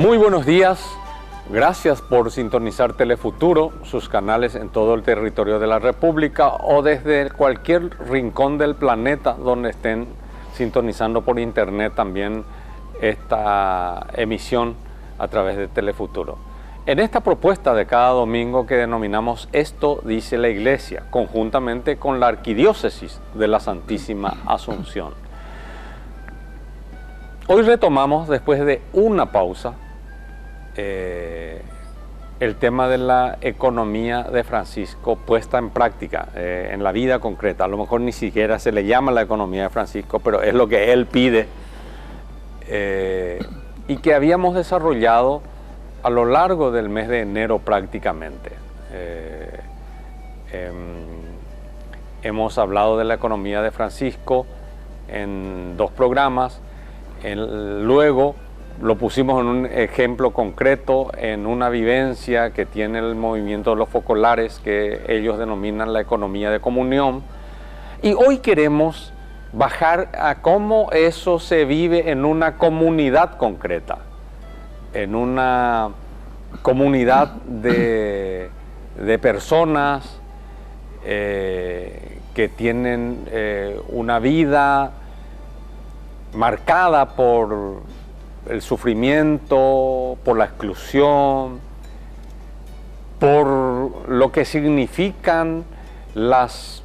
Muy buenos días, gracias por sintonizar Telefuturo, sus canales en todo el territorio de la República o desde cualquier rincón del planeta donde estén sintonizando por internet también esta emisión a través de Telefuturo. En esta propuesta de cada domingo que denominamos Esto dice la Iglesia, conjuntamente con la Arquidiócesis de la Santísima Asunción. Hoy retomamos, después de una pausa, el tema de la economía de Francisco puesta en práctica, en la vida concreta. A lo mejor ni siquiera se le llama la economía de Francisco, pero es lo que él pide y que habíamos desarrollado a lo largo del mes de enero prácticamente. Hemos hablado de la economía de Francisco en 2 programas, luego lo pusimos en un ejemplo concreto, en una vivencia que tiene el movimiento de los focolares, que ellos denominan la economía de comunión. Y hoy queremos bajar a cómo eso se vive en una comunidad concreta, en una comunidad de personas que tienen una vida marcada por el sufrimiento, por la exclusión, por lo que significan los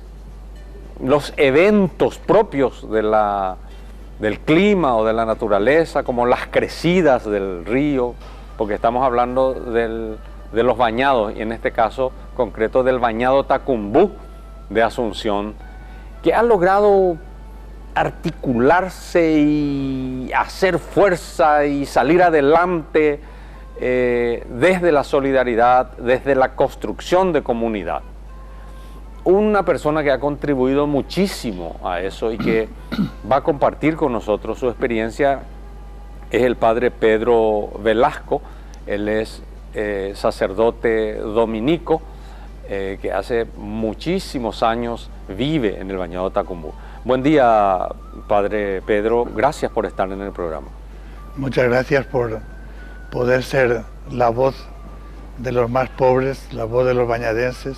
eventos propios del clima o de la naturaleza, como las crecidas del río, porque estamos hablando de los bañados, y en este caso concreto del bañado Tacumbú de Asunción, que ha logrado articularse y hacer fuerza y salir adelante desde la solidaridad, desde la construcción de comunidad. Una persona que ha contribuido muchísimo a eso y que va a compartir con nosotros su experiencia es el padre Pedro Velasco. Él es sacerdote dominico que hace muchísimos años vive en el bañado Tacumbú. Buen día, padre Pedro, gracias por estar en el programa. Muchas gracias por poder ser la voz de los más pobres, la voz de los bañadenses,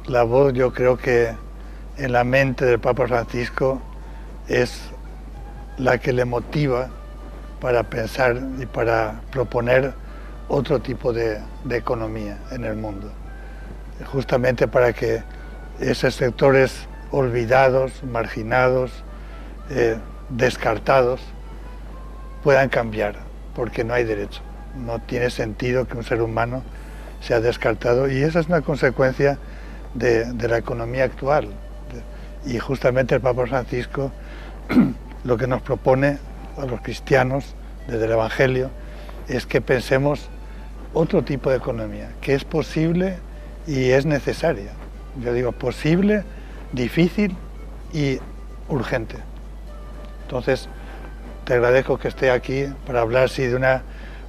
la voz, yo creo que en la mente del Papa Francisco es la que le motiva para pensar y para proponer otro tipo de economía en el mundo, justamente para que esos sectores olvidados, marginados, descartados, puedan cambiar, porque no hay derecho. No tiene sentido que un ser humano sea descartado, y esa es una consecuencia de la economía actual. Y justamente el Papa Francisco lo que nos propone a los cristianos desde el Evangelio es que pensemos otro tipo de economía, que es posible y es necesaria. Yo digo posible, difícil y urgente. Entonces, te agradezco que esté aquí para hablar sí, de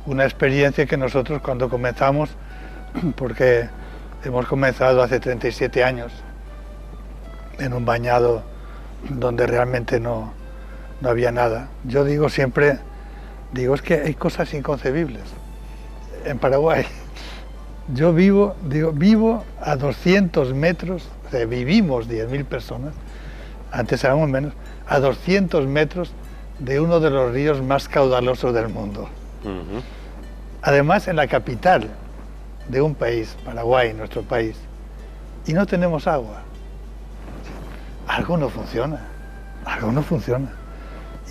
una experiencia que nosotros cuando comenzamos, porque hemos comenzado hace 37 años en un bañado donde realmente no había nada. Yo digo siempre, es que hay cosas inconcebibles. En Paraguay, yo vivo a 200 metros, o sea, vivimos 10.000 personas, antes éramos menos, a 200 metros de uno de los ríos más caudalosos del mundo. Uh-huh. Además, en la capital de un país, Paraguay, nuestro país, y no tenemos agua. Algo no funciona.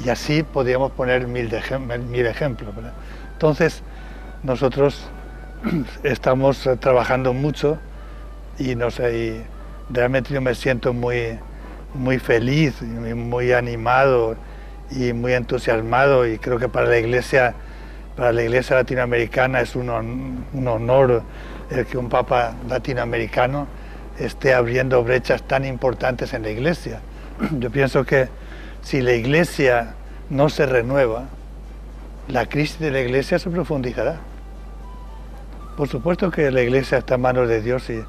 Y así podríamos poner mil ejemplos, ¿verdad? Entonces, nosotros estamos trabajando mucho y realmente yo me siento muy feliz, muy animado y muy entusiasmado, y creo que para la Iglesia latinoamericana es un honor el que un Papa latinoamericano esté abriendo brechas tan importantes en la Iglesia. Yo pienso que si la Iglesia no se renueva, la crisis de la Iglesia se profundizará. Por supuesto que la Iglesia está en manos de Dios y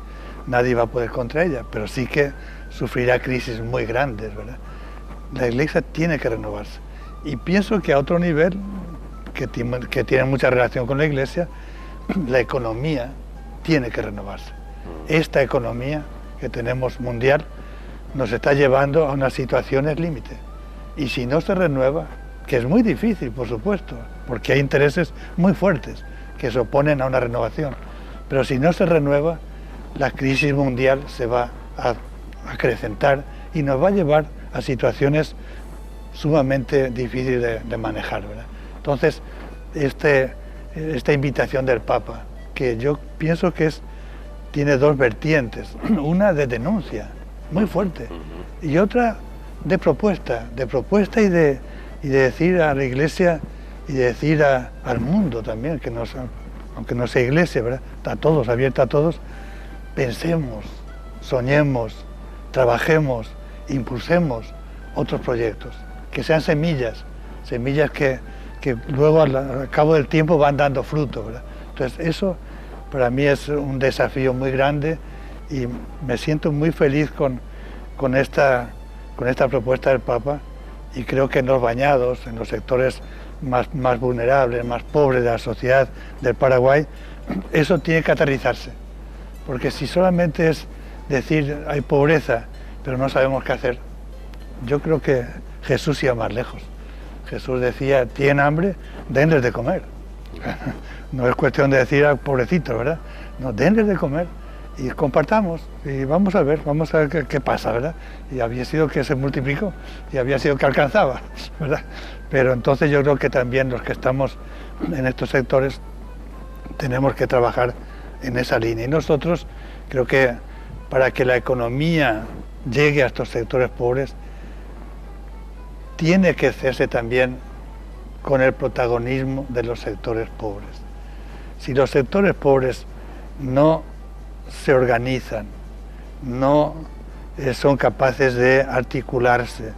nadie va a poder contra ella, pero sí que sufrirá crisis muy grandes, ¿verdad? La Iglesia tiene que renovarse. Y pienso que a otro nivel que tienen mucha relación con la Iglesia, la economía tiene que renovarse. Esta economía que tenemos mundial nos está llevando a unas situaciones límite. Y si no se renueva, que es muy difícil, por supuesto, porque hay intereses muy fuertes que se oponen a una renovación, pero si no se renueva, la crisis mundial se va a acrecentar y nos va a llevar a situaciones sumamente difíciles de manejar, ¿verdad? Entonces, esta invitación del Papa, que yo pienso que tiene dos vertientes, una de denuncia muy fuerte y otra de propuesta y de decir a la Iglesia y de decir al mundo también, aunque no sea Iglesia, ¿verdad? A todos, abierta a todos, pensemos, soñemos, trabajemos, impulsemos otros proyectos, que sean semillas que luego al cabo del tiempo van dando fruto, ¿verdad? Entonces eso para mí es un desafío muy grande y me siento muy feliz con esta propuesta del Papa, y creo que en los bañados, en los sectores más vulnerables, más pobres de la sociedad del Paraguay, eso tiene que aterrizarse, porque si solamente es decir hay pobreza pero no sabemos qué hacer, yo creo que Jesús iba más lejos. Jesús decía, tienen hambre, denles de comer. No es cuestión de decir al pobrecito, ¿verdad? No, denles de comer y compartamos y vamos a ver qué pasa, ¿verdad? Y había sido que se multiplicó y había sido que alcanzaba, ¿verdad? Pero entonces yo creo que también los que estamos en estos sectores tenemos que trabajar en esa línea. Y nosotros creo que para que la economía llegue a estos sectores pobres, tiene que hacerse también con el protagonismo de los sectores pobres. Si los sectores pobres no se organizan, no son capaces de articularse,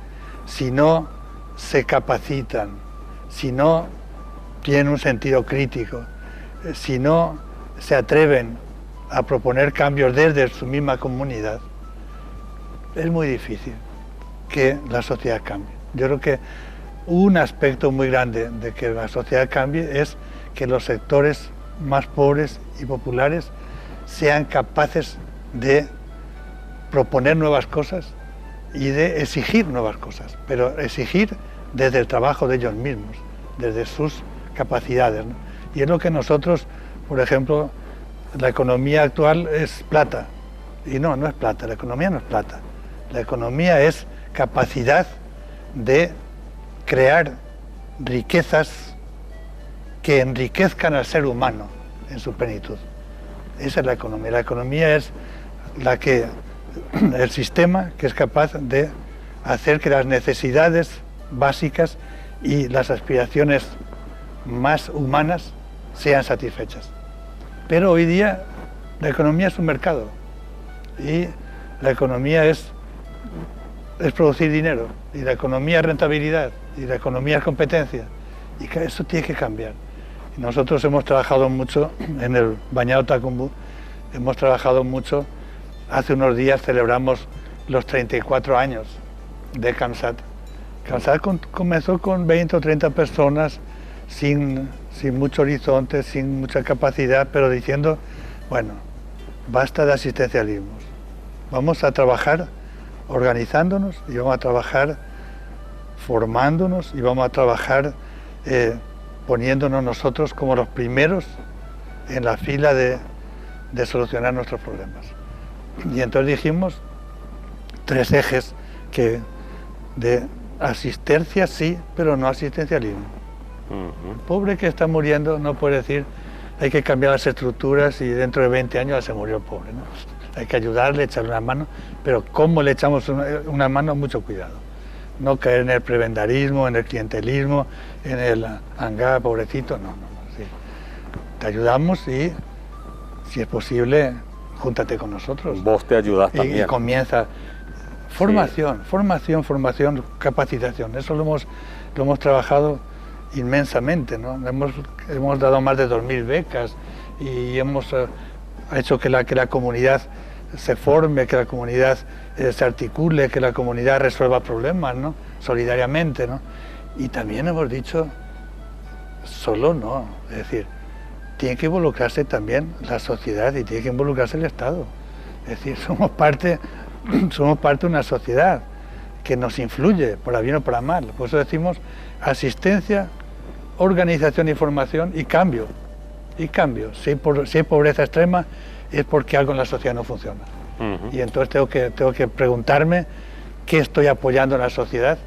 si no se capacitan, si no tienen un sentido crítico, si no se atreven a proponer cambios desde su misma comunidad, es muy difícil que la sociedad cambie. Yo creo que un aspecto muy grande de que la sociedad cambie es que los sectores más pobres y populares sean capaces de proponer nuevas cosas y de exigir nuevas cosas, pero exigir desde el trabajo de ellos mismos, desde sus capacidades, ¿no? Y es lo que nosotros, por ejemplo, la economía actual es plata, y no es plata, la economía no es plata, la economía es capacidad de crear riquezas que enriquezcan al ser humano en su plenitud. Esa es la economía. La economía es el sistema que es capaz de hacer que las necesidades básicas y las aspiraciones más humanas sean satisfechas. Pero hoy día la economía es un mercado y la economía es producir dinero, y la economía es rentabilidad, y la economía es competencia, y que eso tiene que cambiar. Y nosotros hemos trabajado mucho en el Bañado Tacumbú, hemos trabajado mucho, hace unos días celebramos los 34 años de CAMSAT. CAMSAT comenzó con 20 o 30 personas, sin mucho horizonte, sin mucha capacidad, pero diciendo, bueno, basta de asistencialismos, vamos a trabajar organizándonos y vamos a trabajar formándonos y vamos a trabajar poniéndonos nosotros como los primeros en la fila de solucionar nuestros problemas. Y entonces dijimos 3 ejes de asistencia sí, pero no asistencialismo. El pobre que está muriendo no puede decir hay que cambiar las estructuras y dentro de 20 años ya se murió el pobre, ¿no? Hay que ayudarle, echarle una mano, pero cómo le echamos una mano, mucho cuidado. No caer en el prebendarismo, en el clientelismo, en el hangar, pobrecito, no. Sí. Te ayudamos y, si es posible, júntate con nosotros. Vos te ayudás también. Y comienza. Formación, sí. formación, capacitación. Eso lo hemos trabajado inmensamente, ¿no? Hemos dado más de 2.000 becas y hemos hecho que la comunidad se forme, que la comunidad se articule, que la comunidad resuelva problemas, ¿no? Solidariamente, ¿no? Y también hemos dicho, Solo no, es decir, tiene que involucrarse también la sociedad y tiene que involucrarse el Estado. Es decir, somos parte de una sociedad que nos influye, para bien o para mal. Por eso decimos asistencia, organización y formación y cambio. Y cambio. Si hay pobreza extrema es porque algo en la sociedad no funciona. Y entonces tengo que preguntarme qué estoy apoyando en la sociedad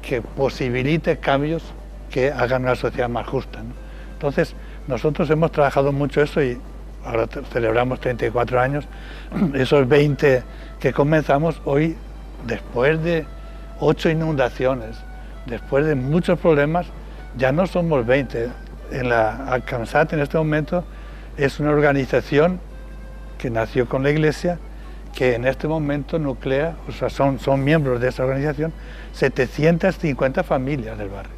que posibilite cambios que hagan una sociedad más justa, ¿no? Entonces, nosotros hemos trabajado mucho eso y ahora celebramos 34 años. Esos 20 que comenzamos hoy, después de 8 inundaciones, después de muchos problemas, ya no somos 20. En la Alcansat en este momento es una organización que nació con la Iglesia, que en este momento nuclea, o sea, son miembros de esa organización, 750 familias del barrio.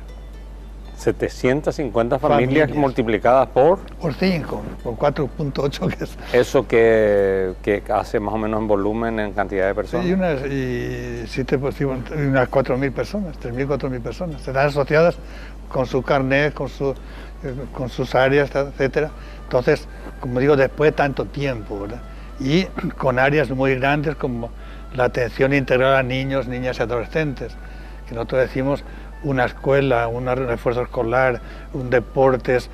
750 familias multiplicadas por 5, por 4.8 que es. Eso que hace más o menos en volumen, en cantidad de personas. Sí, unas 4.000 personas, 3.000, 4.000 personas. Están asociadas con su carnet, con sus áreas, etcétera. Entonces, como digo, después de tanto tiempo, ¿verdad? Y con áreas muy grandes como la atención integral a niños, niñas y adolescentes, que nosotros decimos una escuela, un refuerzo escolar, un deportes,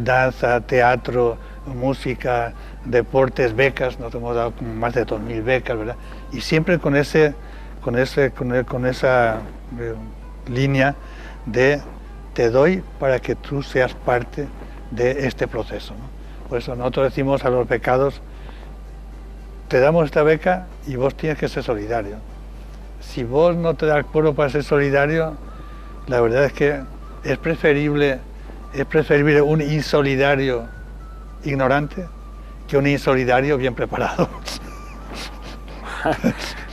danza, teatro, música, deportes, becas. Nos hemos dado más de 2.000 becas, ¿verdad? Y siempre con esa línea de te doy para que tú seas parte de este proceso, ¿no? Por eso nosotros decimos a los becados, te damos esta beca y vos tienes que ser solidario. Si vos no te das cuerpo para ser solidario, la verdad es que es preferible un insolidario ignorante que un insolidario bien preparado.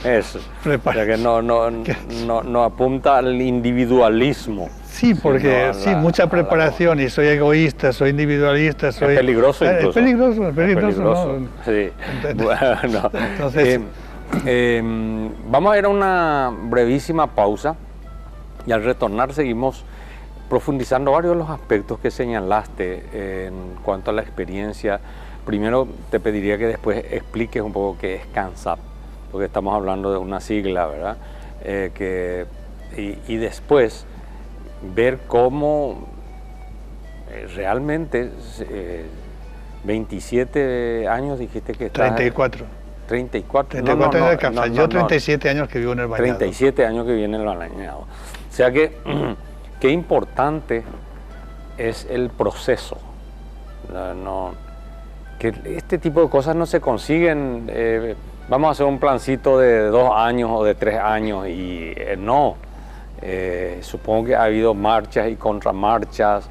Eso, o sea que no apunta al individualismo. Sí, porque mucha preparación y soy egoísta, soy individualista, soy... Es peligroso incluso. Es peligroso, ¿no? Sí. Bueno, entonces, vamos a ir a una brevísima pausa y al retornar seguimos profundizando varios de los aspectos que señalaste en cuanto a la experiencia. Primero te pediría que después expliques un poco qué es CANSAP, porque estamos hablando de una sigla, ¿verdad? Y después ver cómo realmente 27 años dijiste que estás... 34. 34 años de CANSAP. Yo 37 años que vivo en el Bañado. 37 años que vivo en el Bañado. O sea que qué importante es el proceso. Que este tipo de cosas no se consiguen, vamos a hacer un plancito de 2 años o de 3 años y no. Supongo que ha habido marchas y contramarchas,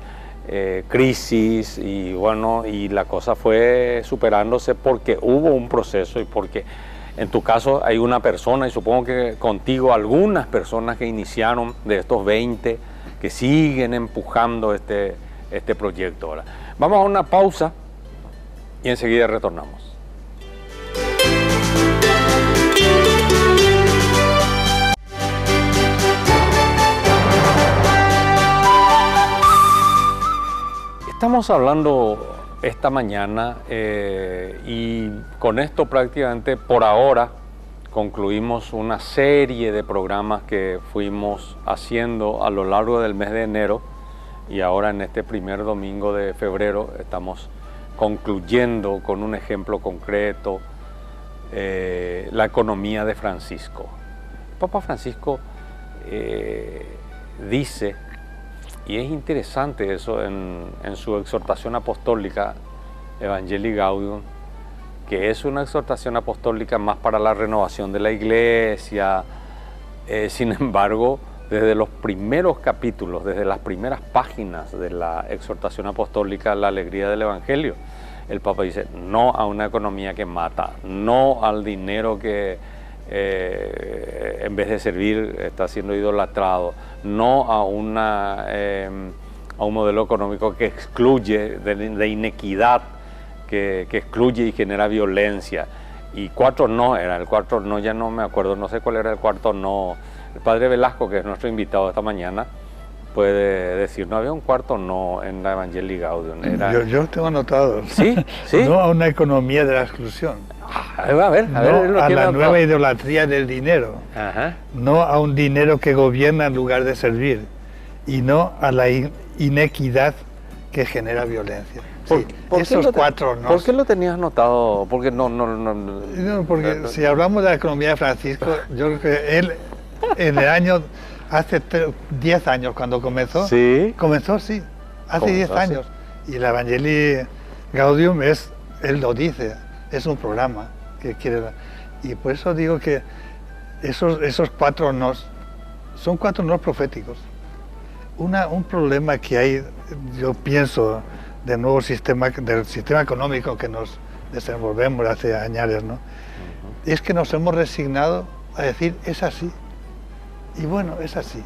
crisis y bueno, y la cosa fue superándose porque hubo un proceso y porque en tu caso hay una persona y supongo que contigo algunas personas que iniciaron de estos 20 que siguen empujando este proyecto. Ahora, vamos a una pausa y enseguida retornamos. Estamos hablando esta mañana y con esto prácticamente por ahora concluimos una serie de programas que fuimos haciendo a lo largo del mes de enero y ahora en este primer domingo de febrero estamos concluyendo con un ejemplo concreto la economía de Francisco. Papa Francisco dice, y es interesante eso en su exhortación apostólica Evangelii Gaudium, que es una exhortación apostólica más para la renovación de la Iglesia. Sin embargo, desde los primeros capítulos, desde las primeras páginas de la exhortación apostólica La alegría del Evangelio, el Papa dice no a una economía que mata, no al dinero que en vez de servir está siendo idolatrado, no a un modelo económico que excluye, de inequidad, que excluye y genera violencia. Y 4 no era, el 4 no, ya no me acuerdo, no sé cuál era el cuarto no. El padre Velasco, que es nuestro invitado esta mañana, puede decir, no había un cuarto no en la Evangelii Gaudium. Era... Yo tengo anotado. Sí, sí. No a una economía de la exclusión. A ver, no lo a la anotado. nueva idolatría del dinero. Ajá. No a un dinero que gobierna en lugar de servir. Y no a la inequidad que genera violencia. Sí, esos cuatro no. ¿Por qué lo tenías anotado? Porque porque si hablamos de la economía de Francisco, yo creo que él en el año, hace 10 años cuando comenzó, ¿Sí? Comenzó, sí, hace 10 años. Y la Evangelii Gaudium es, él lo dice, es un programa que quiere dar. Y por eso digo que esos cuatro nos son cuatro nos proféticos. Un problema que hay, yo pienso, del nuevo sistema, del sistema económico que nos desenvolvemos hace años, ¿no? Es que nos hemos resignado a decir, es así. Y bueno, es así.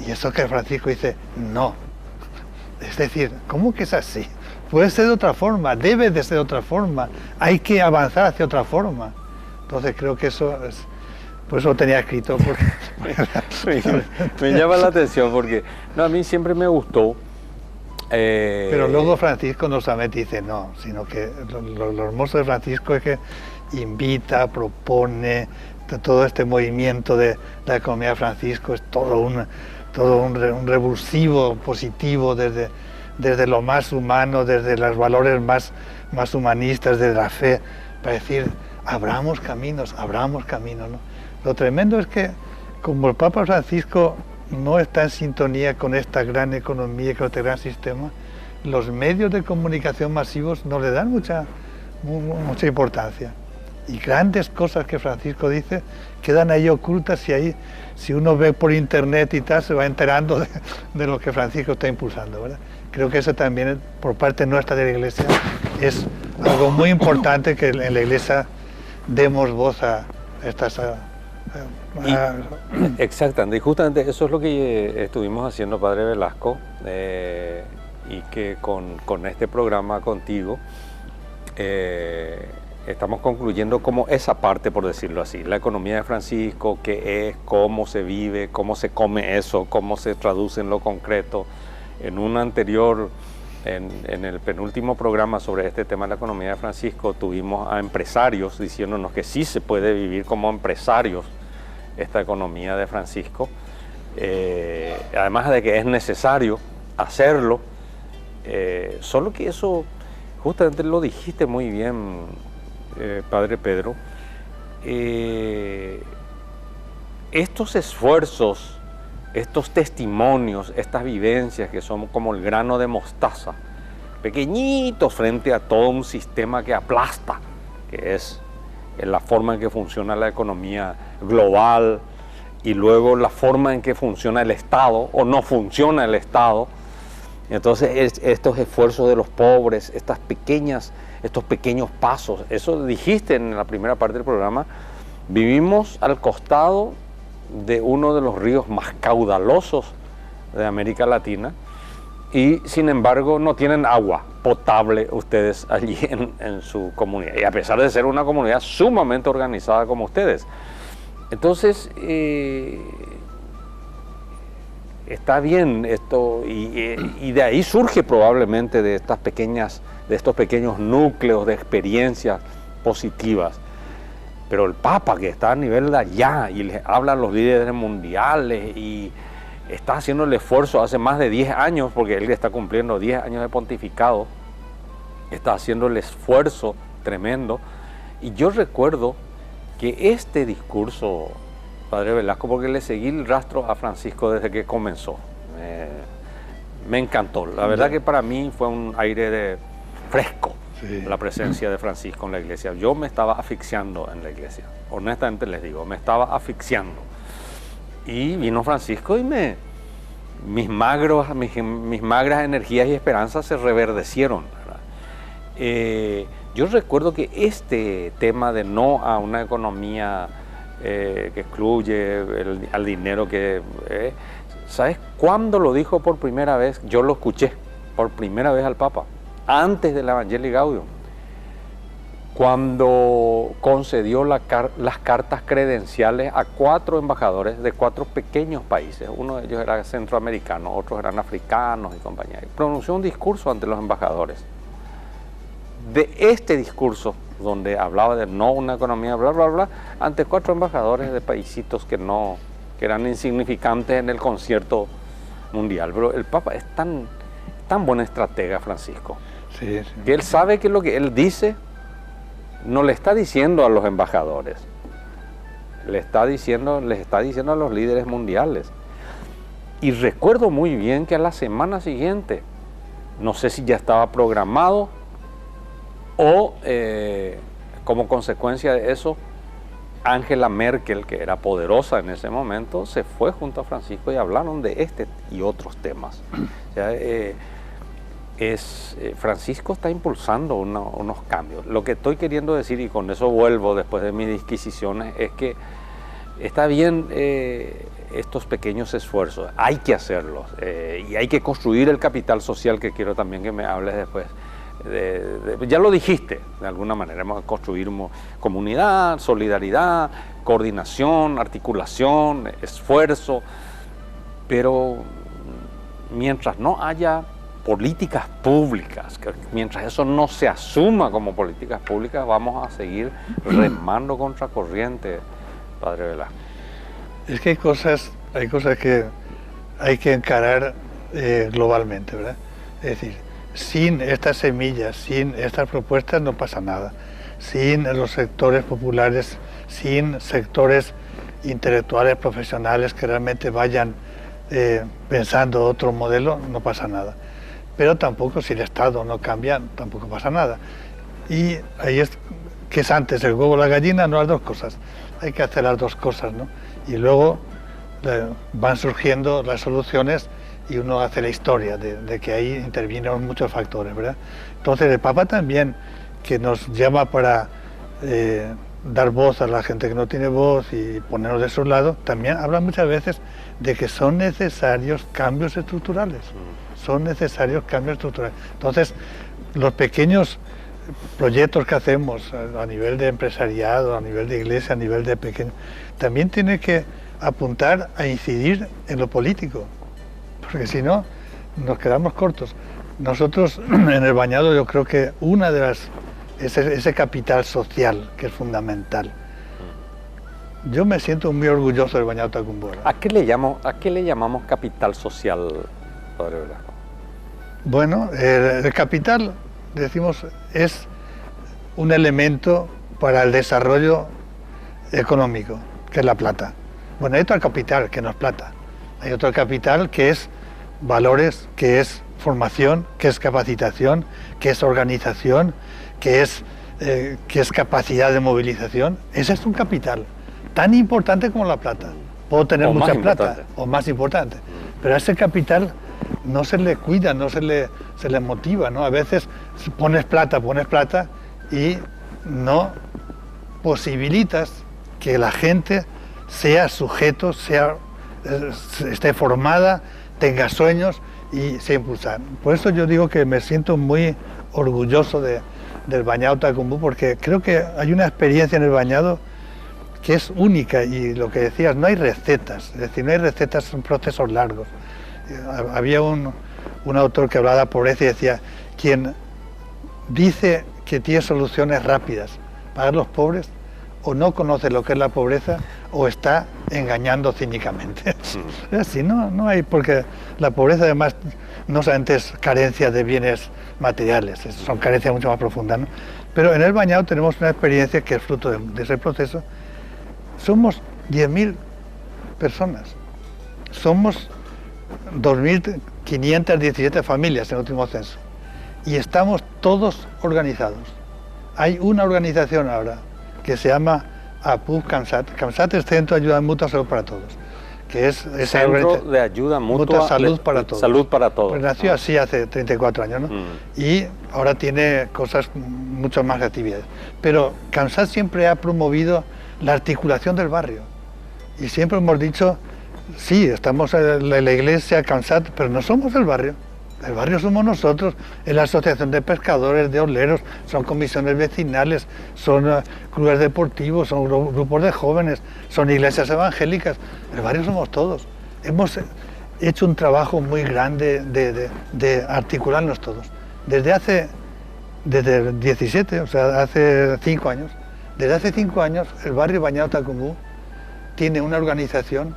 Y eso que Francisco dice, no. Es decir, ¿cómo que es así? Puede ser de otra forma, debe de ser de otra forma, hay que avanzar hacia otra forma. Entonces creo que eso es... Por eso lo tenía escrito. Me llama la atención porque a mí siempre me gustó. Pero luego Francisco no solamente dice no, sino que lo hermoso de Francisco es que invita, propone, todo este movimiento de la economía de Francisco es todo un revulsivo positivo desde lo más humano, desde los valores más humanistas, desde la fe, para decir, abramos caminos, ¿no? Lo tremendo es que, como el Papa Francisco no está en sintonía con esta gran economía, con este gran sistema, los medios de comunicación masivos no le dan mucha importancia. Y grandes cosas que Francisco dice quedan ahí ocultas y ahí, si uno ve por internet y tal, se va enterando de lo que Francisco está impulsando, ¿verdad? Creo que eso también, por parte nuestra de la Iglesia, es algo muy importante que en la Iglesia demos voz a estas... Exactamente, y justamente eso es lo que estuvimos haciendo, Padre Velasco, y que con este programa contigo estamos concluyendo como esa parte, por decirlo así, la economía de Francisco, qué es, cómo se vive, cómo se come eso, cómo se traduce en lo concreto. En un anterior, en el penúltimo programa sobre este tema de la economía de Francisco, tuvimos a empresarios diciéndonos que sí se puede vivir como empresarios esta economía de Francisco, además de que es necesario hacerlo, solo que eso, justamente lo dijiste muy bien, Padre Pedro, estos esfuerzos, estos testimonios, estas vivencias que son como el grano de mostaza, pequeñitos frente a todo un sistema que aplasta, que es la forma en que funciona la economía global y luego la forma en que funciona el Estado o no funciona el Estado. Entonces estos esfuerzos de los pobres, estos pequeños pasos, eso dijiste en la primera parte del programa, vivimos al costado de uno de los ríos más caudalosos de América Latina y sin embargo no tienen agua potable ustedes allí en su comunidad, y a pesar de ser una comunidad sumamente organizada como ustedes. Entonces está bien esto, y de ahí surge probablemente de estos pequeños núcleos de experiencias positivas. Pero el Papa, que está a nivel de allá y les habla a los líderes mundiales y está haciendo el esfuerzo hace más de 10 años, porque él está cumpliendo 10 años de pontificado, está haciendo el esfuerzo tremendo. Y yo recuerdo que este discurso, Padre Velasco, porque le seguí el rastro a Francisco desde que comenzó, me encantó. La verdad que para mí fue un aire de fresco. Sí. La presencia de Francisco en la iglesia. Yo me estaba asfixiando en la iglesia, honestamente les digo, me estaba asfixiando. Y vino Francisco y mis magras energías y esperanzas se reverdecieron, ¿verdad? Yo recuerdo que este tema de no a una economía que excluye al dinero ¿sabes cuándo lo dijo por primera vez? Yo lo escuché por primera vez al Papa, antes de la Evangelii Gaudium. cuando concedió las cartas credenciales a 4 embajadores de 4 pequeños países. Uno de ellos era centroamericano, otros eran africanos y compañía. Pronunció un discurso ante los embajadores. De este discurso, donde hablaba de no una economía, bla, bla, bla, ante 4 embajadores de paisitos que eran insignificantes en el concierto mundial. Pero el Papa es tan buen estratega, Francisco, Sí, sí. que él sabe que lo que él dice no le está diciendo a los embajadores, les está diciendo a los líderes mundiales. Y recuerdo muy bien que a la semana siguiente, no sé si ya estaba programado o como consecuencia de eso, Angela Merkel, que era poderosa en ese momento, se fue junto a Francisco y hablaron de este y otros temas. O sea, Francisco está impulsando unos cambios. Lo que estoy queriendo decir, y con eso vuelvo después de mis disquisiciones, es que está bien estos pequeños esfuerzos, hay que hacerlos, y hay que construir el capital social, que quiero también que me hables después. Ya lo dijiste, de alguna manera, vamos a construir comunidad, solidaridad, coordinación, articulación, esfuerzo, pero mientras no haya políticas públicas, mientras eso no se asuma como políticas públicas, vamos a seguir remando contra corriente, Padre Velasco. Es que hay cosas que hay que encarar globalmente, ¿verdad? Es decir, sin estas semillas, sin estas propuestas no pasa nada. Sin los sectores populares, sin sectores intelectuales, profesionales que realmente vayan pensando otro modelo, no pasa nada. Pero tampoco, si el Estado no cambia, tampoco pasa nada. Y ahí es, que es antes el huevo o la gallina, no las dos cosas. Hay que hacer las dos cosas, ¿no? Y luego van surgiendo las soluciones y uno hace la historia de que ahí intervienen muchos factores, ¿verdad? Entonces el Papa también, que nos llama para dar voz a la gente que no tiene voz y ponernos de su lado, también habla muchas veces de que son necesarios cambios estructurales. Son necesarios cambios estructurales. Entonces, los pequeños proyectos que hacemos a nivel de empresariado, a nivel de iglesia, a nivel de pequeño, también tiene que apuntar a incidir en lo político, porque si no, nos quedamos cortos. Nosotros en el Bañado, yo creo que una de las ese capital social que es fundamental. Yo me siento muy orgulloso del Bañado Tacumbo. ¿A qué le llamamos capital social, Padre Velasco? Bueno, el capital, decimos, es un elemento para el desarrollo económico, que es la plata. Bueno, hay otro capital que no es plata. Hay otro capital que es valores, que es formación, que es capacitación, que es organización, que es capacidad de movilización. Ese es un capital tan importante como la plata. Puedo tener mucha plata, o más importante, pero a ese capital no se le cuida, no se le motiva, ¿no? A veces pones plata y no posibilitas que la gente sea sujeto, esté formada, tenga sueños y se impulsa. Por eso yo digo que me siento muy orgulloso del Bañado Tacumbo, porque creo que hay una experiencia en el Bañado que es única, y lo que decías, no hay recetas, es decir, no hay recetas, son procesos largos. Había un autor que hablaba de la pobreza y decía, quien dice que tiene soluciones rápidas para los pobres, o no conoce lo que es la pobreza, o está engañando cínicamente. Es así, no hay, porque la pobreza además no solamente es carencia de bienes materiales, son carencias mucho más profundas, ¿no? Pero en el Bañado tenemos una experiencia que es fruto de ese proceso. Somos 10.000 personas, somos 2.517 familias en el último censo, y estamos todos organizados. Hay una organización ahora que se llama APUV CAMSAT. CAMSAT es Centro de Ayuda Mutua Salud para Todos, que es Centro de Ayuda Mutua Salud para Todos. Salud para Todos. Pues nació así hace 34 años, ¿no? Y ahora tiene cosas, mucho más actividades. Pero CAMSAT siempre ha promovido la articulación del barrio. Y siempre hemos dicho, sí, estamos en la iglesia, CAMSAT, pero no somos el barrio. El barrio somos nosotros, es la asociación de pescadores, de oleros, son comisiones vecinales, son clubes deportivos, son grupos de jóvenes, son iglesias evangélicas. El barrio somos todos. Hemos hecho un trabajo muy grande de articularnos todos. Desde el 17, o sea, hace 5 años, desde hace 5 años el barrio Bañado Tacumbú tiene una organización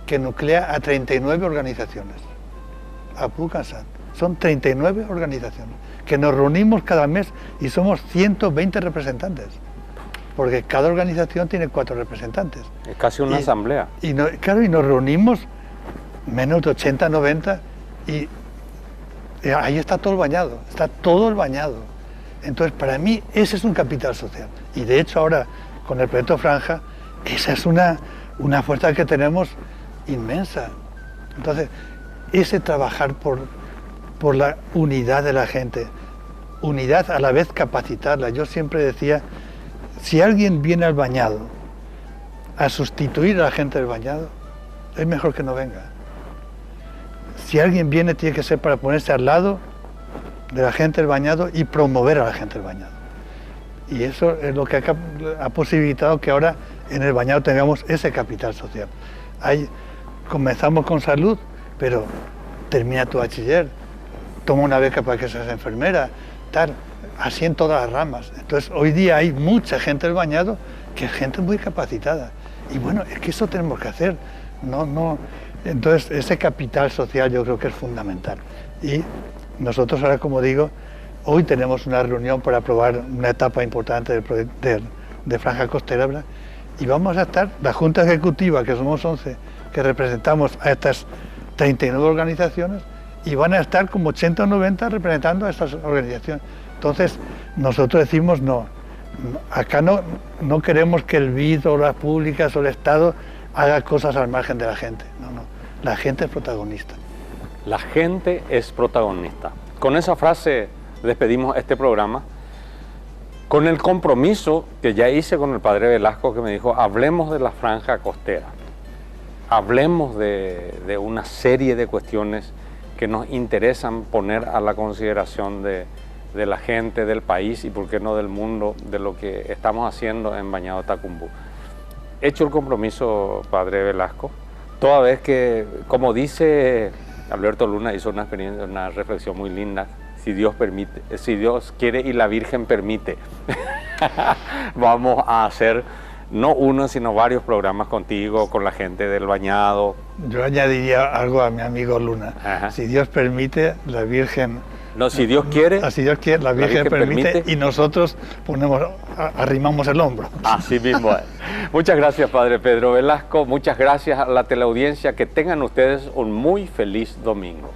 que nuclea a 39 organizaciones. Apucasan. Son 39 organizaciones que nos reunimos cada mes y somos 120 representantes, porque cada organización tiene 4 representantes. Es casi una asamblea. Claro, y nos reunimos menos de 80, 90 y ahí está todo el bañado, está todo el bañado. Entonces, para mí, ese es un capital social. Y de hecho, ahora, con el proyecto Franja, esa es una fuerza que tenemos inmensa. Entonces, ese trabajar por la unidad de la gente, unidad a la vez capacitarla. Yo siempre decía, si alguien viene al bañado a sustituir a la gente del bañado, es mejor que no venga. Si alguien viene, tiene que ser para ponerse al lado de la gente del bañado y promover a la gente del bañado. Y eso es lo que ha posibilitado que ahora en el bañado tengamos ese capital social. Comenzamos con salud, pero termina tu bachiller, toma una beca para que seas enfermera, tal, así en todas las ramas. Entonces, hoy día hay mucha gente del bañado que es gente muy capacitada. Y bueno, es que eso tenemos que hacer. Entonces, ese capital social yo creo que es fundamental. Y nosotros ahora, como digo, hoy tenemos una reunión para aprobar una etapa importante del proyecto de Franja Costera, ¿verdad? Y vamos a estar, la Junta Ejecutiva, que somos 11, que representamos a estas 39 organizaciones, y van a estar como 80 o 90 representando a estas organizaciones. Entonces, nosotros decimos acá no queremos que el BID o las públicas o el Estado haga cosas al margen de la gente. No, la gente es protagonista. La gente es protagonista. Con esa frase despedimos este programa, con el compromiso que ya hice con el padre Velasco, que me dijo, hablemos de la Franja Costera, hablemos de una serie de cuestiones que nos interesan poner a la consideración de la gente del país y por qué no del mundo, de lo que estamos haciendo en Bañado Tacumbú. Hecho el compromiso, padre Velasco, toda vez que, como dice Alberto Luna, hizo una reflexión muy linda, si Dios permite, si Dios quiere y la Virgen permite, vamos a hacer no uno, sino varios programas contigo, con la gente del bañado. Yo añadiría algo a mi amigo Luna. Ajá. Si Dios permite, la Virgen... No, si Dios quiere... Si Dios quiere, la Virgen permite y nosotros arrimamos el hombro. Así mismo es. Muchas gracias, padre Pedro Velasco. Muchas gracias a la teleaudiencia. Que tengan ustedes un muy feliz domingo.